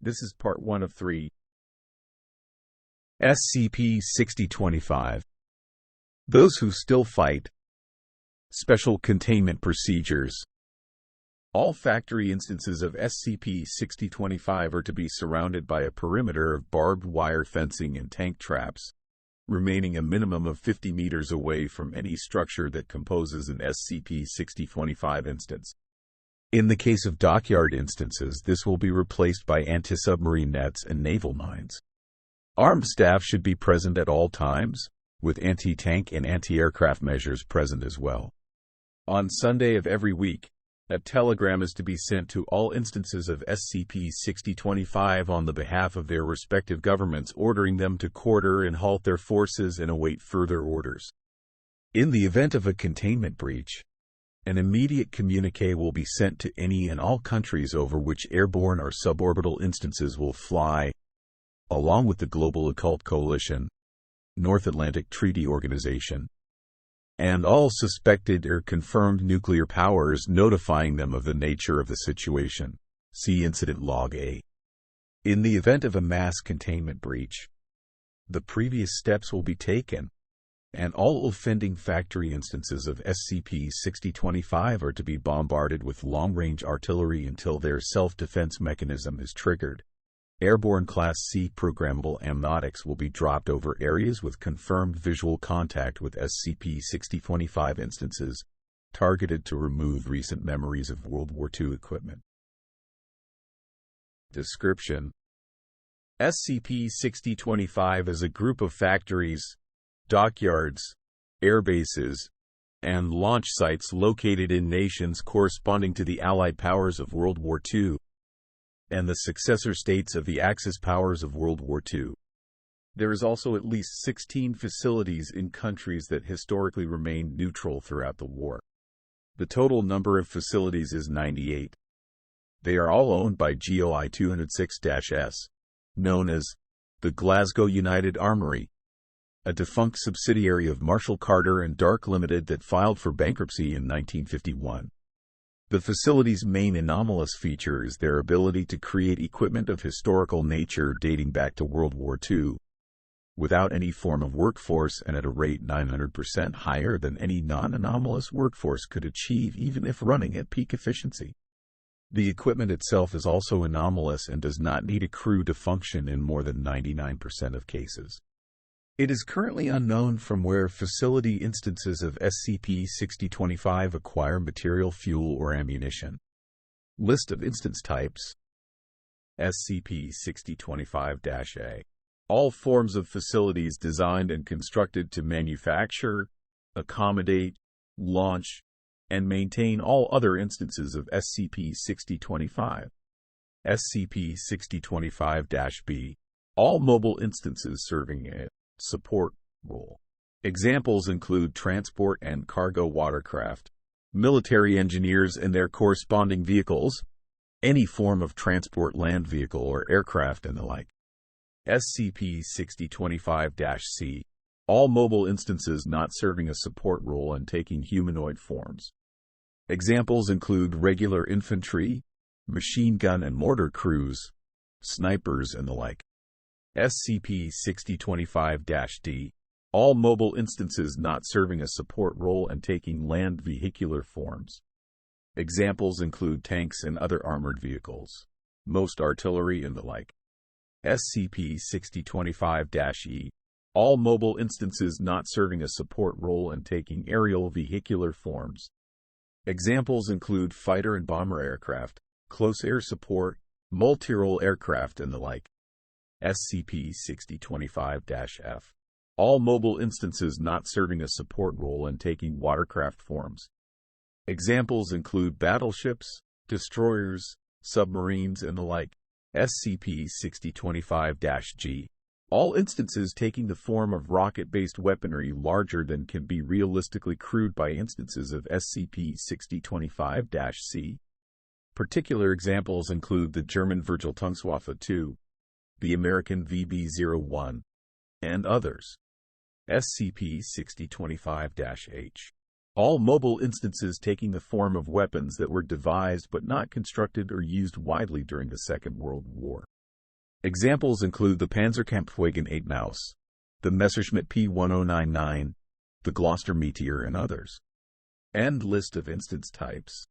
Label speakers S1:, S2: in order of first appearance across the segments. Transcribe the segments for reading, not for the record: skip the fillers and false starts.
S1: This is part 1 of 3. SCP-6025. Those who still fight. Special containment procedures. All factory instances of SCP-6025 are to be surrounded by a perimeter of barbed wire fencing and tank traps, remaining a minimum of 50 meters away from any structure that composes an SCP-6025 instance. In the case of dockyard instances, this will be replaced by anti-submarine nets and naval mines. Armed staff should be present at all times, with anti-tank and anti-aircraft measures present as well. On Sunday of every week, a telegram is to be sent to all instances of SCP-6025 on the behalf of their respective governments, ordering them to quarter and halt their forces and await further orders. In the event of a containment breach, an immediate communique will be sent to any and all countries over which airborne or suborbital instances will fly, along with the Global Occult Coalition, North Atlantic Treaty Organization, and all suspected or confirmed nuclear powers, notifying them of the nature of the situation. See Incident Log A. In the event of a mass containment breach, the previous steps will be taken, and all offending factory instances of SCP-6025 are to be bombarded with long-range artillery until their self-defense mechanism is triggered. Airborne Class C programmable amniotics will be dropped over areas with confirmed visual contact with SCP-6025 instances, targeted to remove recent memories of World War II equipment. Description: SCP-6025 is a group of factories, dockyards, airbases, and launch sites located in nations corresponding to the Allied powers of World War II and the successor states of the Axis powers of World War II. There is also at least 16 facilities in countries that historically remained neutral throughout the war. The total number of facilities is 98. They are all owned by GOI 206-S, known as the Glasgow United Armoury, a defunct subsidiary of Marshall Carter and Dark Limited that filed for bankruptcy in 1951. The facility's main anomalous feature is their ability to create equipment of historical nature dating back to World War II, without any form of workforce and at a rate 900% higher than any non-anomalous workforce could achieve, even if running at peak efficiency. The equipment itself is also anomalous and does not need a crew to function in more than 99% of cases. It is currently unknown from where facility instances of SCP-6025 acquire material, fuel, or ammunition. List of instance types. SCP-6025-A. All forms of facilities designed and constructed to manufacture, accommodate, launch, and maintain all other instances of SCP-6025. SCP-6025-B. All mobile instances serving a support role. Examples include transport and cargo watercraft, military engineers and their corresponding vehicles, any form of transport land vehicle or aircraft, and the like. SCP-6025-C. All mobile instances not serving a support role and taking humanoid forms. Examples include regular infantry, machine gun and mortar crews, snipers, and the like. SCP-6025-D. All mobile instances not serving a support role and taking land vehicular forms. Examples include tanks and other armored vehicles, most artillery, and the like. SCP-6025-E. All mobile instances not serving a support role and taking aerial vehicular forms. Examples include fighter and bomber aircraft, close air support, multi-role aircraft, and the like. SCP-6025-F. All mobile instances not serving a support role and taking watercraft forms. Examples include battleships, destroyers, submarines, and the like. SCP-6025-G. All instances taking the form of rocket-based weaponry larger than can be realistically crewed by instances of SCP-6025-C. Particular examples include the German Virgiltungswaffe II, the American VB-01, and others. SCP-6025-H. All mobile instances taking the form of weapons that were devised but not constructed or used widely during the Second World War. Examples include the Panzerkampfwagen 8 Maus, the Messerschmitt P1099, the Gloucester Meteor, and others. End list of instance types.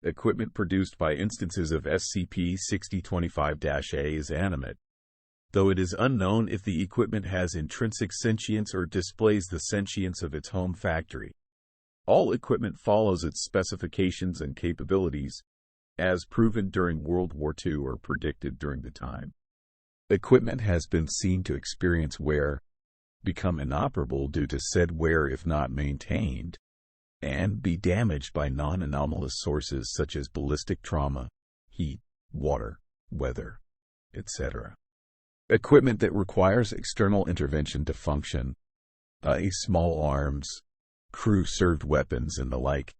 S1: Equipment produced by instances of SCP-6025-A is animate, though it is unknown if the equipment has intrinsic sentience or displays the sentience of its home factory. All equipment follows its specifications and capabilities, as proven during World War II or predicted during the time. Equipment has been seen to experience wear, become inoperable due to said wear if not maintained, and be damaged by non-anomalous sources such as ballistic trauma, heat, water, weather, etc. Equipment that requires external intervention to function, i.e. small arms, crew-served weapons, and the like,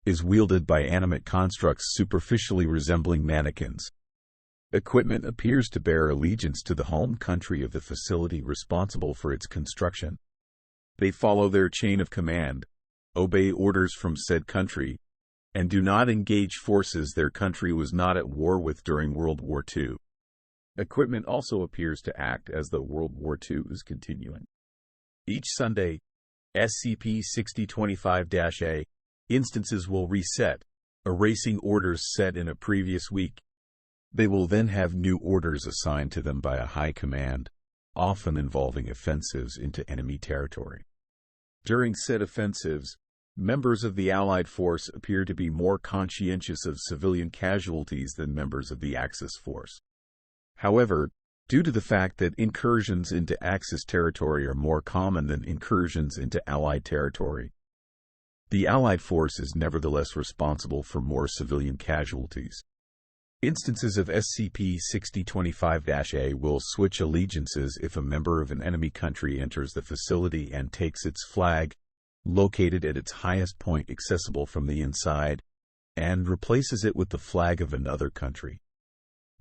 S1: is wielded by animate constructs superficially resembling mannequins. Equipment appears to bear allegiance to the home country of the facility responsible for its construction. They follow their chain of command, obey orders from said country, and do not engage forces their country was not at war with during World War II. Equipment also appears to act as though World War II is continuing. Each Sunday, SCP-6025-A instances will reset, erasing orders set in a previous week. They will then have new orders assigned to them by a high command, often involving offensives into enemy territory. During said offensives, members of the Allied force appear to be more conscientious of civilian casualties than members of the Axis force. However, due to the fact that incursions into Axis territory are more common than incursions into Allied territory, the Allied force is nevertheless responsible for more civilian casualties. Instances of SCP-6025-A will switch allegiances if a member of an enemy country enters the facility and takes its flag, located at its highest point accessible from the inside, and replaces it with the flag of another country.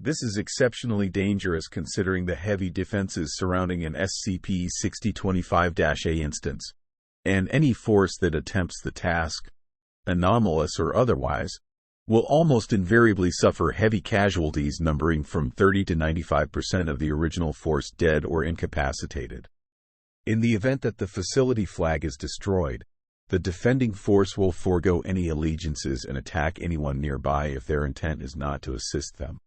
S1: This is exceptionally dangerous considering the heavy defenses surrounding an SCP-6025-A instance, and any force that attempts the task, anomalous or otherwise, will almost invariably suffer heavy casualties numbering from 30 to 95% of the original force dead or incapacitated. In the event that the facility flag is destroyed, the defending force will forego any allegiances and attack anyone nearby if their intent is not to assist them.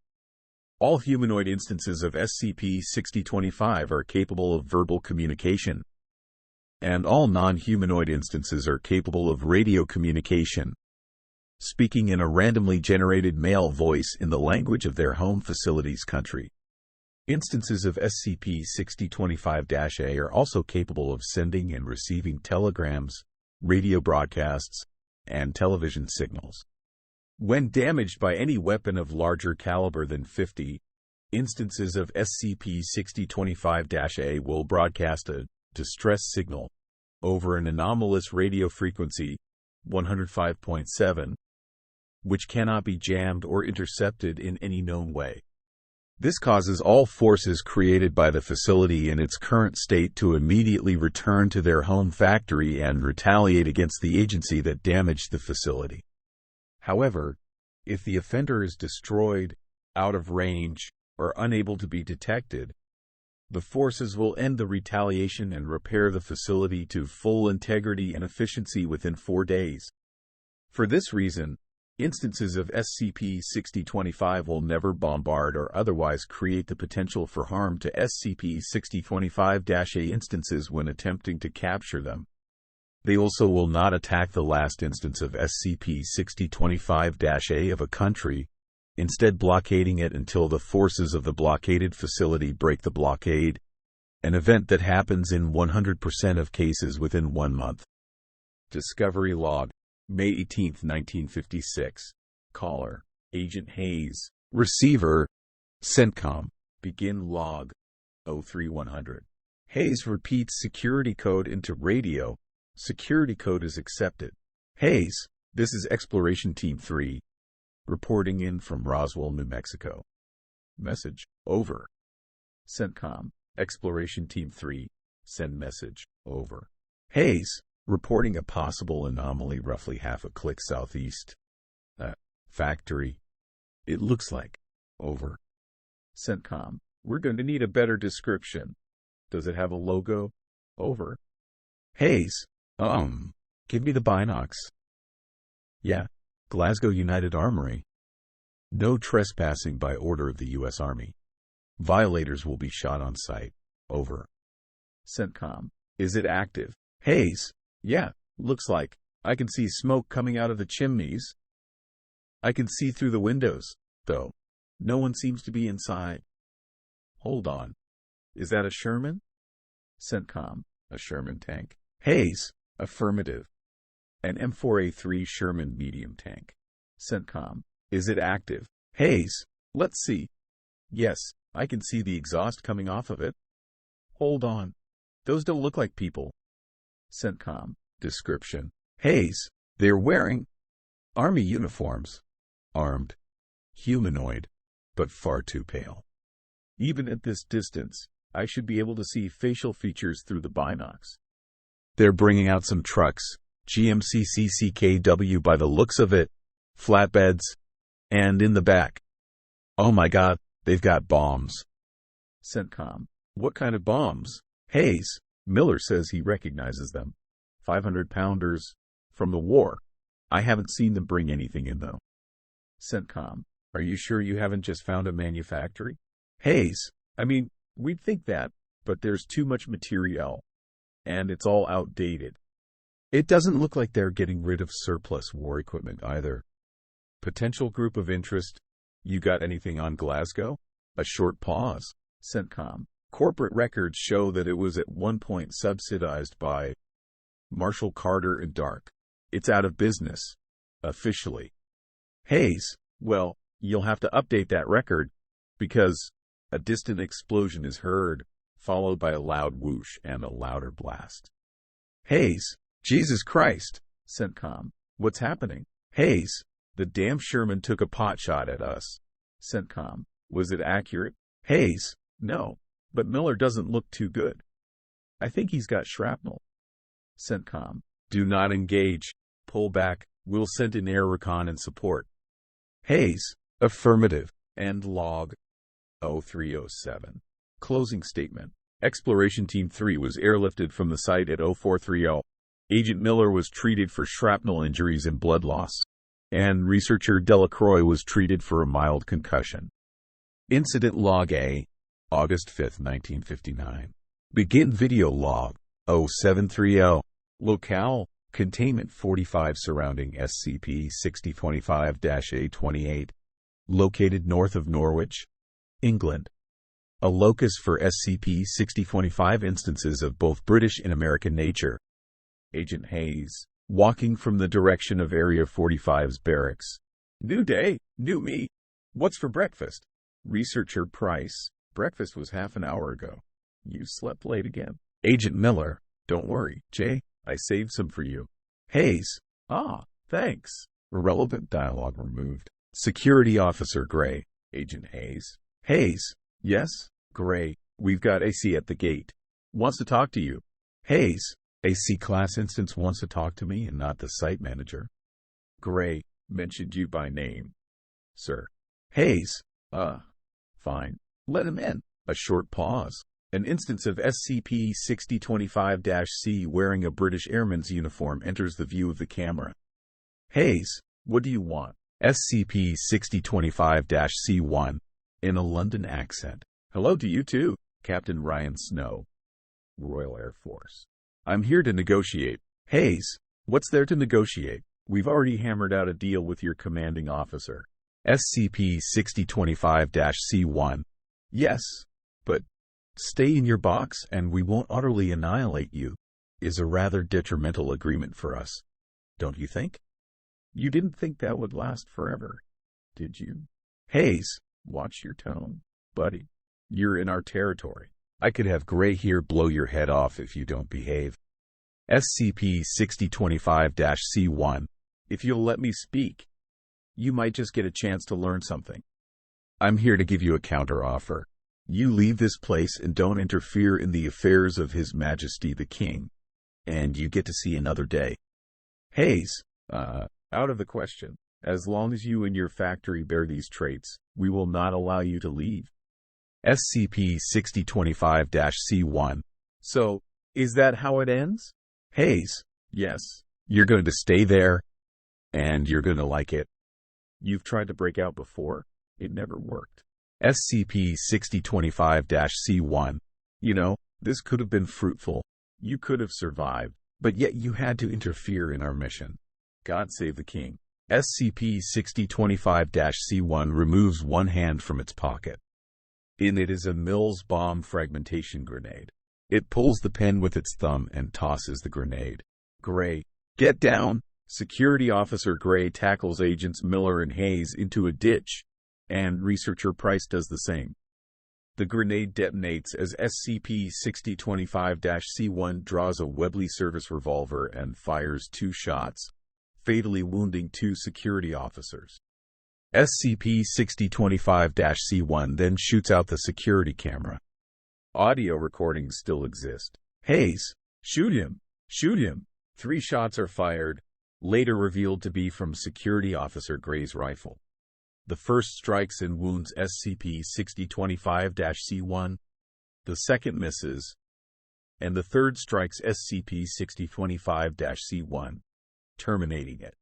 S1: All humanoid instances of SCP-6025 are capable of verbal communication, and all non-humanoid instances are capable of radio communication, speaking in a randomly generated male voice in the language of their home facility's country. Instances of SCP-6025-A are also capable of sending and receiving telegrams, radio broadcasts, and television signals. When damaged by any weapon of larger caliber than 50, instances of SCP-6025-A will broadcast a distress signal over an anomalous radio frequency, 105.7, which cannot be jammed or intercepted in any known way. This causes all forces created by the facility in its current state to immediately return to their home factory and retaliate against the agency that damaged the facility. However, if the offender is destroyed, out of range, or unable to be detected, the forces will end the retaliation and repair the facility to full integrity and efficiency within 4 days. For this reason, instances of SCP-6025 will never bombard or otherwise create the potential for harm to SCP-6025-A instances when attempting to capture them. They also will not attack the last instance of SCP-6025-A of a country, instead blockading it until the forces of the blockaded facility break the blockade, an event that happens in 100% of cases within 1 month. Discovery Log, May 18, 1956. Caller: Agent Hayes. Receiver: CENTCOM. Begin log: 03100. Hayes repeats security code into radio. Security code is accepted. Hayes, this is Exploration Team 3. Reporting in from Roswell, New Mexico. Message: over. CENTCOM. Exploration Team 3. Send message: over. Hayes, reporting a possible anomaly roughly half a click southeast. Factory. It looks like. Over. CENTCOM. We're going to need a better description. Does it have a logo? Over. Hayes. Give me the binocs. Yeah. Glasgow United Armory. No trespassing by order of the U.S. Army. Violators will be shot on sight. Over. CENTCOM. Is it active? Hayes. Yeah, looks like. I can see smoke coming out of the chimneys. I can see through the windows, though. No one seems to be inside. Hold on. Is that a Sherman? CENTCOM. A Sherman tank. Hayes. Affirmative. An M4A3 Sherman medium tank. CENTCOM. Is it active? Hayes. Let's see. Yes, I can see the exhaust coming off of it. Hold on. Those don't look like people. CENTCOM. Description. Hayes. They're wearing Army uniforms. Armed. Humanoid. But far too pale. Even at this distance, I should be able to see facial features through the binocs. They're bringing out some trucks. GMCCCKW by the looks of it. Flatbeds. And in the back. Oh my God, they've got bombs. CENTCOM. What kind of bombs? Hayes. Miller says he recognizes them. 500-pounders. From the war. I haven't seen them bring anything in though. CENTCOM. Are you sure you haven't just found a manufactory? Hayes. I mean, we'd think that, but there's too much material. And it's all outdated. It doesn't look like they're getting rid of surplus war equipment either. Potential group of interest. You got anything on Glasgow? A short pause. CENTCOM. Corporate records show that it was at one point subsidized by Marshall Carter and Dark. It's out of business. Officially. Hayes. Well, you'll have to update that record, because a distant explosion is heard, followed by a loud whoosh and a louder blast. Hayes. Jesus Christ. CENTCOM. What's happening? Hayes. The damn Sherman took a pot shot at us. CENTCOM. Was it accurate? Hayes. No, but Miller doesn't look too good. I think he's got shrapnel. CENTCOM. Do not engage. Pull back. We'll send in air recon and support. Hayes. Affirmative. End log. 0307. Closing statement. Exploration Team 3 was airlifted from the site at 0430. Agent Miller was treated for shrapnel injuries and blood loss, and researcher Delacroix was treated for a mild concussion. Incident Log A, August 5, 1959. Begin video log, 0730. Locale, Containment 45 surrounding SCP-6025-A28. Located north of Norwich, England. A locus for SCP-6025 instances of both British and American nature. Agent Hayes, walking from the direction of Area 45's barracks. New day, new me. What's for breakfast? Researcher Price, breakfast was half an hour ago. You slept late again. Agent Miller, don't worry, Jay, I saved some for you. Hayes, thanks. Irrelevant dialogue removed. Security Officer Gray, Agent Hayes. Hayes, yes, Gray, we've got AC at the gate. Wants to talk to you. Hayes, AC class instance wants to talk to me and not the site manager. Gray, mentioned you by name. Sir. Hayes, fine. Let him in. A short pause. An instance of SCP-6025-C wearing a British airman's uniform enters the view of the camera. Hayes, what do you want? SCP-6025-C1. In a London accent. Hello to you too, Captain Ryan Snow. Royal Air Force. I'm here to negotiate. Hayes, what's there to negotiate? We've already hammered out a deal with your commanding officer. SCP-6025-C1. Yes, but stay in your box and we won't utterly annihilate you, is a rather detrimental agreement for us. Don't you think? You didn't think that would last forever, did you? Hayes, watch your tone, buddy. You're in our territory. I could have Gray here blow your head off if you don't behave. SCP-6025-C1. If you'll let me speak, you might just get a chance to learn something. I'm here to give you a counter-offer. You leave this place and don't interfere in the affairs of His Majesty the King, and you get to see another day. Hayes, out of the question. As long as you and your factory bear these traits, we will not allow you to leave. SCP-6025-C1. So, is that how it ends? Hayes, yes. You're going to stay there, and you're going to like it. You've tried to break out before. It never worked. SCP-6025-C1. You know, this could have been fruitful. You could have survived, but yet you had to interfere in our mission. God save the king. SCP-6025-C1 removes one hand from its pocket. In it is a Mills bomb fragmentation grenade. It pulls the pen with its thumb and tosses the grenade. Gray, get down! Security Officer Gray tackles Agents Miller and Hayes into a ditch, and Researcher Price does the same. The grenade detonates as SCP-6025-C1 draws a Webley service revolver and fires 2 shots, fatally wounding 2 security officers. SCP-6025-C1 then shoots out the security camera. Audio recordings still exist. Hayes, shoot him! Shoot him! 3 shots are fired, later revealed to be from Security Officer Gray's rifle. The first strikes and wounds SCP-6025-C1, the second misses, and the third strikes SCP-6025-C1, terminating it.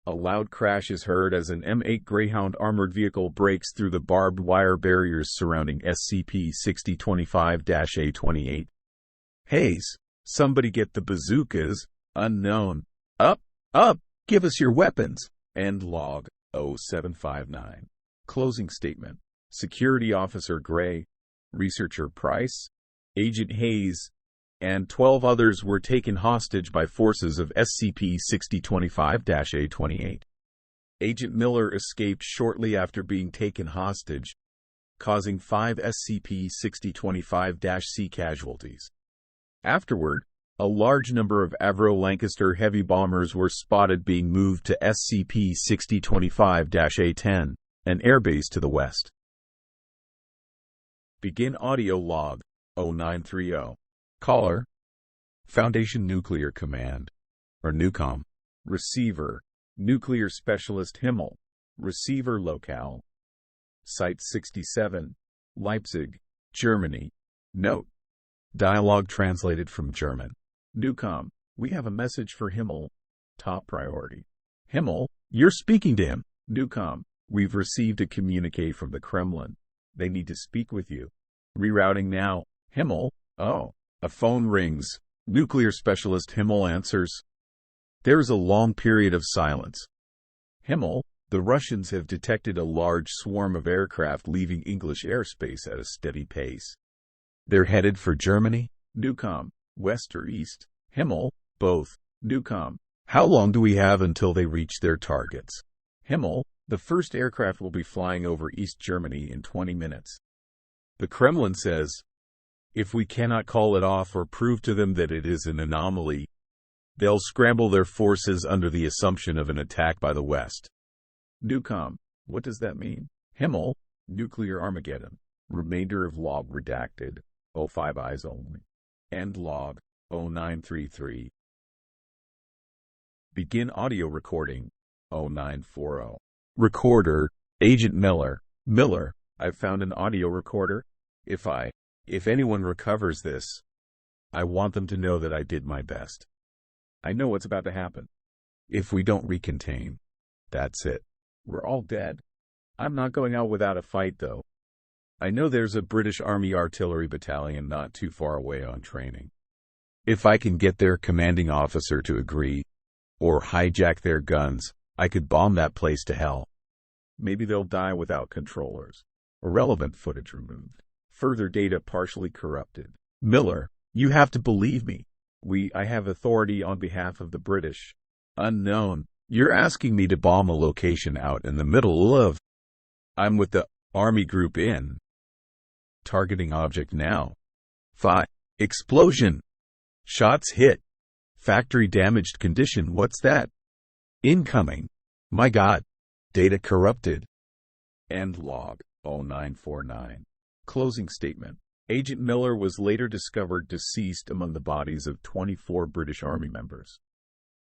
S1: A loud crash is heard as an M8 Greyhound armored vehicle breaks through the barbed wire barriers surrounding SCP-6025-A28. Hayes, somebody get the bazookas. Unknown. Up, up, give us your weapons. End log 0759. Closing statement. Security Officer Gray, Researcher Price, Agent Hayes, and 12 others were taken hostage by forces of SCP-6025-A28. Agent Miller escaped shortly after being taken hostage, causing 5 SCP-6025-C casualties. Afterward, a large number of Avro Lancaster heavy bombers were spotted being moved to SCP-6025-A10, an airbase to the west. Begin audio log 0930. Caller, Foundation Nuclear Command, or NUCOM. Receiver, Nuclear Specialist Himmel. Receiver locale, Site 67, Leipzig, Germany. Note: dialogue translated from German. NUCOM, we have a message for Himmel. Top priority. Himmel, you're speaking to him. NUCOM, we've received a communique from the Kremlin. They need to speak with you. Rerouting now. Himmel, oh. A phone rings. Nuclear Specialist Himmel answers. There is a long period of silence. Himmel, the Russians have detected a large swarm of aircraft leaving English airspace at a steady pace. They're headed for Germany? NUCOM, west or east? Himmel, both. NUCOM, how long do we have until they reach their targets? Himmel, the first aircraft will be flying over East Germany in 20 minutes. The Kremlin says, if we cannot call it off or prove to them that it is an anomaly, they'll scramble their forces under the assumption of an attack by the West. NUCOM, what does that mean? Himmel, nuclear Armageddon. Remainder of log redacted. 05 eyes only. End log 0933. Begin audio recording 0940. Recorder, Agent Miller. Miller, I've found an audio recorder. If anyone recovers this, I want them to know that I did my best. I know what's about to happen. If we don't recontain, that's it. We're all dead. I'm not going out without a fight, though. I know there's a British Army artillery battalion not too far away on training. If I can get their commanding officer to agree, or hijack their guns, I could bomb that place to hell. Maybe they'll die without controllers. Irrelevant footage removed. Further data partially corrupted. Miller, you have to believe me. I have authority on behalf of the British. Unknown, you're asking me to bomb a location out in the middle of... I'm with the Army Group in. Targeting object now. 5. Explosion. Shots hit. Factory damaged condition. What's that? Incoming. My God. Data corrupted. End log 0949. Closing statement. Agent Miller was later discovered deceased among the bodies of 24 British Army members.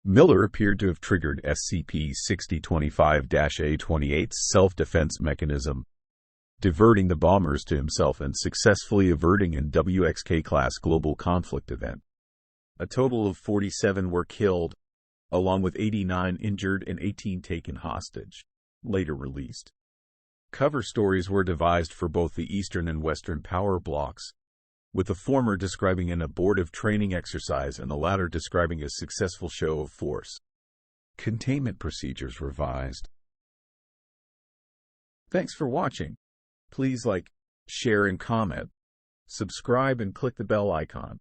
S1: Miller appeared to have triggered SCP-6025-A28's self-defense mechanism, diverting the bombers to himself and successfully averting an WXK-class global conflict event. A total of 47 were killed, along with 89 injured and 18 taken hostage, later released. Cover stories were devised for both the Eastern and Western power blocks, with the former describing an abortive training exercise and the latter describing a successful show of force. Containment procedures revised. Thanks for watching. Please like, share, and comment. Subscribe and click the bell icon.